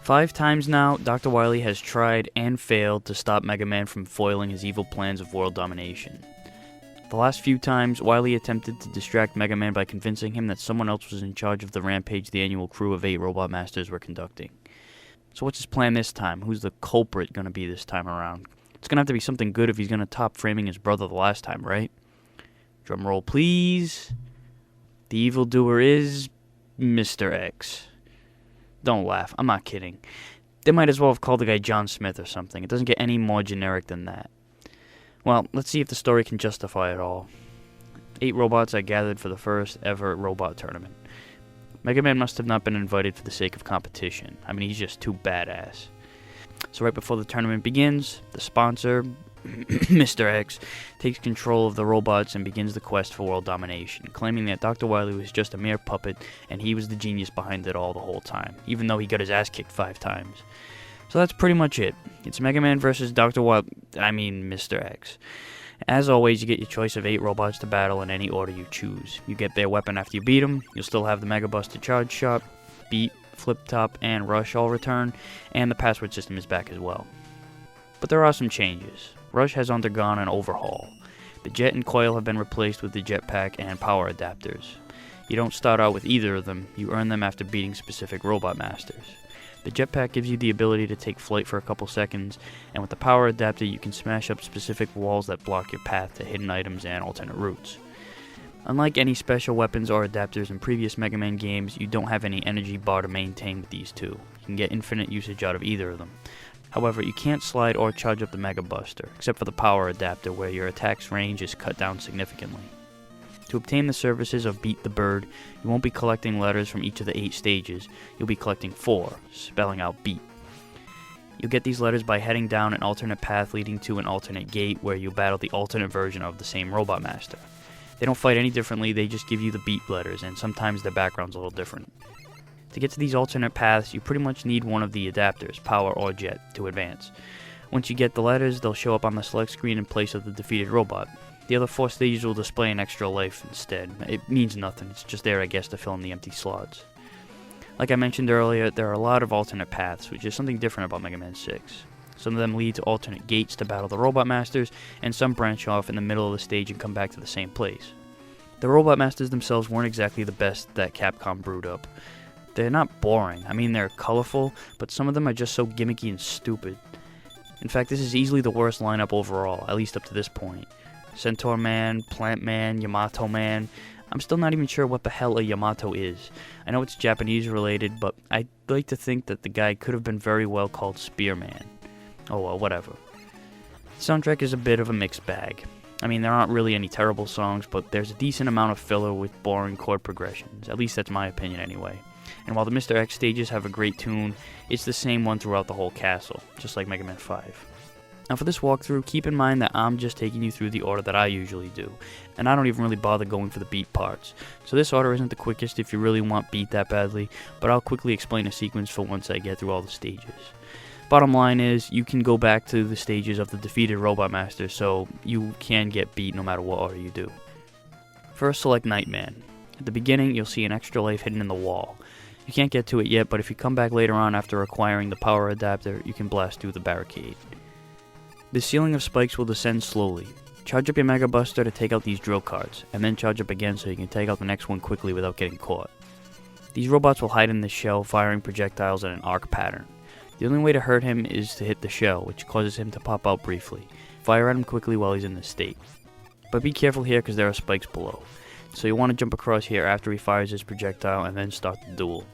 5 times now, Dr. Wily has tried and failed to stop Mega Man from foiling his evil plans of world domination. The last few times, Wily attempted to distract Mega Man by convincing him that someone else was in charge of the rampage the annual crew of 8 Robot Masters were conducting. So what's his plan this time? Who's the culprit going to be this time around? It's going to have to be something good if he's going to top framing his brother the last time, right? Drum roll, please. The evildoer is Mr. X. Don't laugh. I'm not kidding. They might as well have called the guy John Smith or something. It doesn't get any more generic than that. Well, let's see if the story can justify it all. 8 robots are gathered for the first ever robot tournament. Mega Man must have not been invited for the sake of competition. I mean, he's just too badass. So right before the tournament begins, the sponsor, Mr. X, takes control of the robots and begins the quest for world domination, claiming that Dr. Wily was just a mere puppet and he was the genius behind it all the whole time, even though he got his ass kicked 5 times. So that's pretty much it. It's Mega Man versus Mr. X. As always, you get your choice of 8 robots to battle in any order you choose. You get their weapon after you beat them, you'll still have the Mega Buster Charge Shot, Beat, Flip Top, and Rush all return, and the password system is back as well. But there are some changes. Rush has undergone an overhaul. The jet and coil have been replaced with the jetpack and power adapters. You don't start out with either of them, you earn them after beating specific Robot Masters. The jetpack gives you the ability to take flight for a couple seconds, and with the power adapter you can smash up specific walls that block your path to hidden items and alternate routes. Unlike any special weapons or adapters in previous Mega Man games, you don't have any energy bar to maintain with these two. You can get infinite usage out of either of them. However, you can't slide or charge up the Mega Buster, except for the power adapter where your attack's range is cut down significantly. To obtain the services of Beat the Bird, you won't be collecting letters from each of the 8 stages, you'll be collecting 4, spelling out Beat. You'll get these letters by heading down an alternate path leading to an alternate gate where you battle the alternate version of the same Robot Master. They don't fight any differently, they just give you the Beat letters, and sometimes their background's a little different. To get to these alternate paths, you pretty much need one of the adapters, Power or Jet, to advance. Once you get the letters, they'll show up on the select screen in place of the defeated robot. The other 4 stages will display an extra life instead. It means nothing, it's just there I guess to fill in the empty slots. Like I mentioned earlier, there are a lot of alternate paths, which is something different about Mega Man 6. Some of them lead to alternate gates to battle the Robot Masters, and some branch off in the middle of the stage and come back to the same place. The Robot Masters themselves weren't exactly the best that Capcom brewed up. They're not boring, I mean they're colorful, but some of them are just so gimmicky and stupid. In fact, this is easily the worst lineup overall, at least up to this point. Centaur Man, Plant Man, Yamato Man. I'm still not even sure what the hell a Yamato is. I know it's Japanese related, but I'd like to think that the guy could have been very well called Spearman. Oh well, whatever. The soundtrack is a bit of a mixed bag. I mean, there aren't really any terrible songs, but there's a decent amount of filler with boring chord progressions. At least that's my opinion anyway. And while the Mr. X stages have a great tune, it's the same one throughout the whole castle, just like Mega Man 5. Now for this walkthrough, keep in mind that I'm just taking you through the order that I usually do, and I don't even really bother going for the beat parts. So this order isn't the quickest if you really want beat that badly, but I'll quickly explain the sequence for once I get through all the stages. Bottom line is, you can go back to the stages of the defeated Robot Master, so you can get beat no matter what order you do. First, select Nightman. At the beginning, you'll see an extra life hidden in the wall. You can't get to it yet, but if you come back later on after acquiring the power adapter, you can blast through the barricade. The ceiling of spikes will descend slowly. Charge up your Mega Buster to take out these drill carts, and then charge up again so you can take out the next one quickly without getting caught. These robots will hide in the shell, firing projectiles in an arc pattern. The only way to hurt him is to hit the shell, which causes him to pop out briefly. Fire at him quickly while he's in this state. But be careful here because there are spikes below. So you'll want to jump across here after he fires his projectile and then start the duel.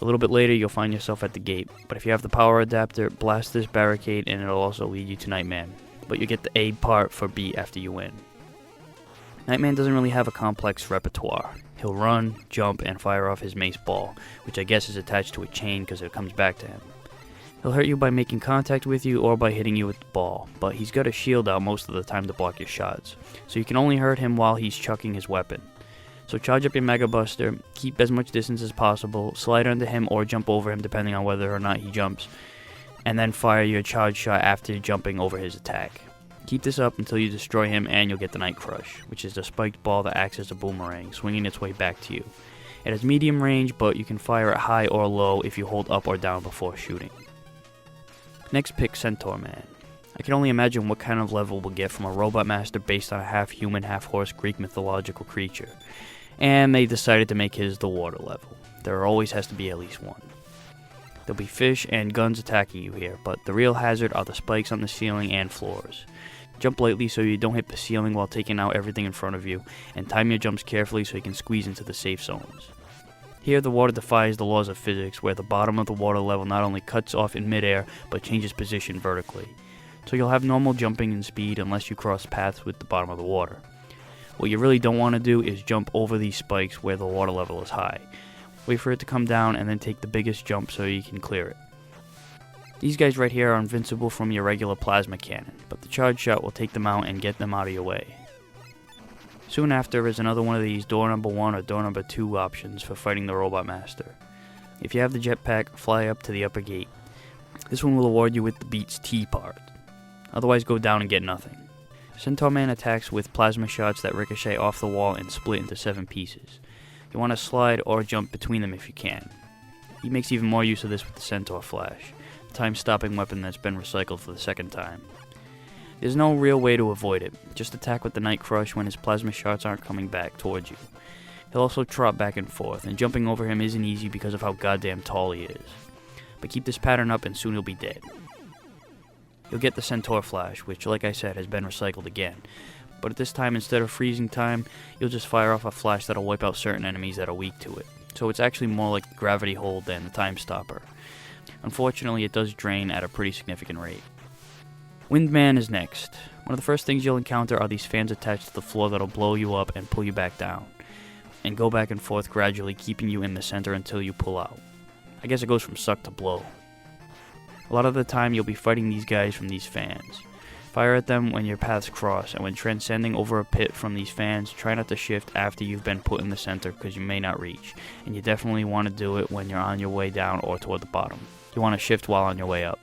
A little bit later you'll find yourself at the gate, but if you have the power adapter, blast this barricade and it'll also lead you to Nightman. But you get the A part for beat after you win. Nightman doesn't really have a complex repertoire. He'll run, jump, and fire off his mace ball, which I guess is attached to a chain because it comes back to him. He'll hurt you by making contact with you or by hitting you with the ball, but he's got a shield out most of the time to block your shots, so you can only hurt him while he's chucking his weapon. So charge up your Mega Buster, keep as much distance as possible, slide under him or jump over him depending on whether or not he jumps, and then fire your charge shot after jumping over his attack. Keep this up until you destroy him and you'll get the Night Crush, which is a spiked ball that acts as a boomerang, swinging its way back to you. It has medium range, but you can fire it high or low if you hold up or down before shooting. Next, pick Centaur Man. I can only imagine what kind of level we'll get from a robot master based on a half-human, half-horse Greek mythological creature. And they decided to make his the water level. There always has to be at least one. There'll be fish and guns attacking you here, but the real hazard are the spikes on the ceiling and floors. Jump lightly so you don't hit the ceiling while taking out everything in front of you, and time your jumps carefully so you can squeeze into the safe zones. Here, the water defies the laws of physics, where the bottom of the water level not only cuts off in midair, but changes position vertically. So you'll have normal jumping and speed unless you cross paths with the bottom of the water. What you really don't want to do is jump over these spikes where the water level is high. Wait for it to come down and then take the biggest jump so you can clear it. These guys right here are invincible from your regular plasma cannon, but the charge shot will take them out and get them out of your way. Soon after is another one of these door number 1 or door number 2 options for fighting the Robot Master. If you have the jetpack, fly up to the upper gate. This one will award you with the Beats T part. Otherwise, go down and get nothing. Centaur Man attacks with plasma shots that ricochet off the wall and split into 7 pieces. You want to slide or jump between them if you can. He makes even more use of this with the Centaur Flash, the time-stopping weapon that's been recycled for the second time. There's no real way to avoid it. Just attack with the Night Crush when his plasma shots aren't coming back towards you. He'll also trot back and forth, and jumping over him isn't easy because of how goddamn tall he is. But keep this pattern up and soon he'll be dead. You'll get the Centaur Flash, which, like I said, has been recycled again. But at this time, instead of freezing time, you'll just fire off a flash that'll wipe out certain enemies that are weak to it. So it's actually more like the Gravity Hold than the Time Stopper. Unfortunately, it does drain at a pretty significant rate. Windman is next. One of the first things you'll encounter are these fans attached to the floor that'll blow you up and pull you back down, and go back and forth gradually, keeping you in the center until you pull out. I guess it goes from suck to blow. A lot of the time you'll be fighting these guys from these fans. Fire at them when your paths cross, and when transcending over a pit from these fans, try not to shift after you've been put in the center because you may not reach, and you definitely want to do it when you're on your way down or toward the bottom. You want to shift while on your way up.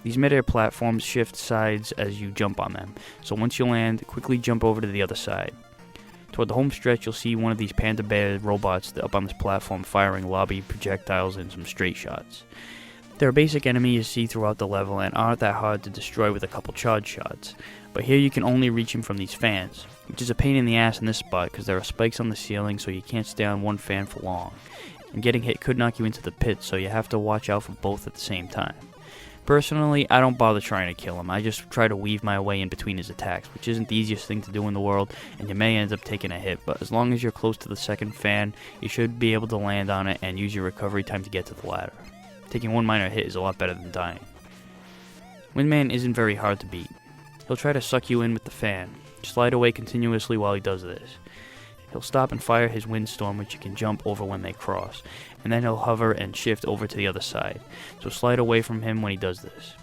These mid-air platforms shift sides as you jump on them, so once you land, quickly jump over to the other side. Toward the home stretch, you'll see one of these Panda Bear robots up on this platform firing lobby projectiles and some straight shots. They're a basic enemy you see throughout the level and aren't that hard to destroy with a couple charge shots, but here you can only reach him from these fans, which is a pain in the ass in this spot because there are spikes on the ceiling so you can't stay on one fan for long, and getting hit could knock you into the pit, so you have to watch out for both at the same time. Personally, I don't bother trying to kill him, I just try to weave my way in between his attacks, which isn't the easiest thing to do in the world, and you may end up taking a hit, but as long as you're close to the second fan, you should be able to land on it and use your recovery time to get to the ladder. Taking one minor hit is a lot better than dying. Windman isn't very hard to beat. He'll try to suck you in with the fan. Slide away continuously while he does this. He'll stop and fire his windstorm, which you can jump over when they cross, and then he'll hover and shift over to the other side, so slide away from him when he does this.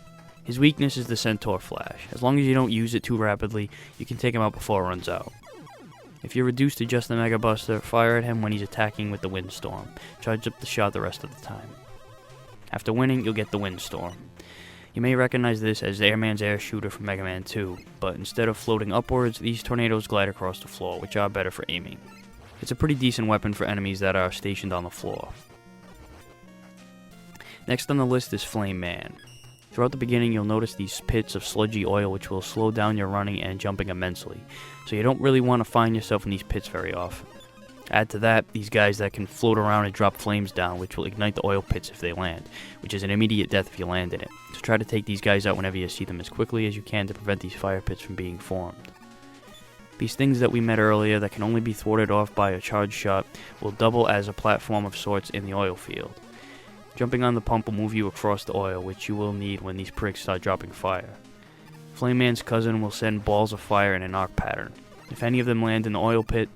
His weakness is the Centaur Flash. As long as you don't use it too rapidly, you can take him out before it runs out. If you're reduced to just the Mega Buster, fire at him when he's attacking with the windstorm. Charge up the shot the rest of the time. After winning, you'll get the Windstorm. You may recognize this as Airman's air shooter from Mega Man 2, but instead of floating upwards, these tornadoes glide across the floor, which are better for aiming. It's a pretty decent weapon for enemies that are stationed on the floor. Next on the list is Flame Man. Throughout the beginning, you'll notice these pits of sludgy oil which will slow down your running and jumping immensely, so you don't really want to find yourself in these pits very often. Add to that, these guys that can float around and drop flames down, which will ignite the oil pits if they land, which is an immediate death if you land in it. So try to take these guys out whenever you see them as quickly as you can to prevent these fire pits from being formed. These things that we met earlier that can only be thwarted off by a charge shot will double as a platform of sorts in the oil field. Jumping on the pump will move you across the oil, which you will need when these pricks start dropping fire. Flame Man's cousin will send balls of fire in an arc pattern. If any of them land in the oil pit,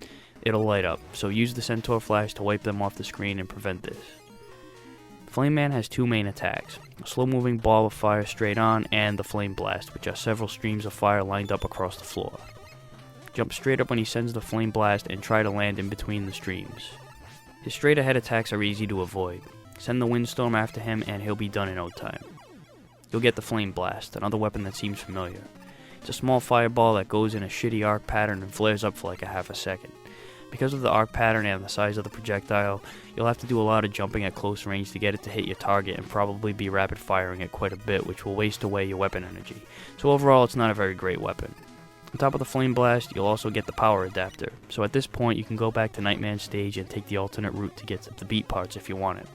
it'll light up, so use the Centaur Flash to wipe them off the screen and prevent this. Flame Man has 2 main attacks, a slow-moving ball of fire straight on, and the Flame Blast, which are several streams of fire lined up across the floor. Jump straight up when he sends the Flame Blast and try to land in between the streams. His straight-ahead attacks are easy to avoid. Send the Windstorm after him and he'll be done in no time. You'll get the Flame Blast, another weapon that seems familiar. It's a small fireball that goes in a shitty arc pattern and flares up for like a half a second. Because of the arc pattern and the size of the projectile, you'll have to do a lot of jumping at close range to get it to hit your target and probably be rapid firing it quite a bit, which will waste away your weapon energy. So overall, it's not a very great weapon. On top of the Flame Blast, you'll also get the power adapter, so at this point you can go back to Nightman's stage and take the alternate route to get to the beat parts if you want it.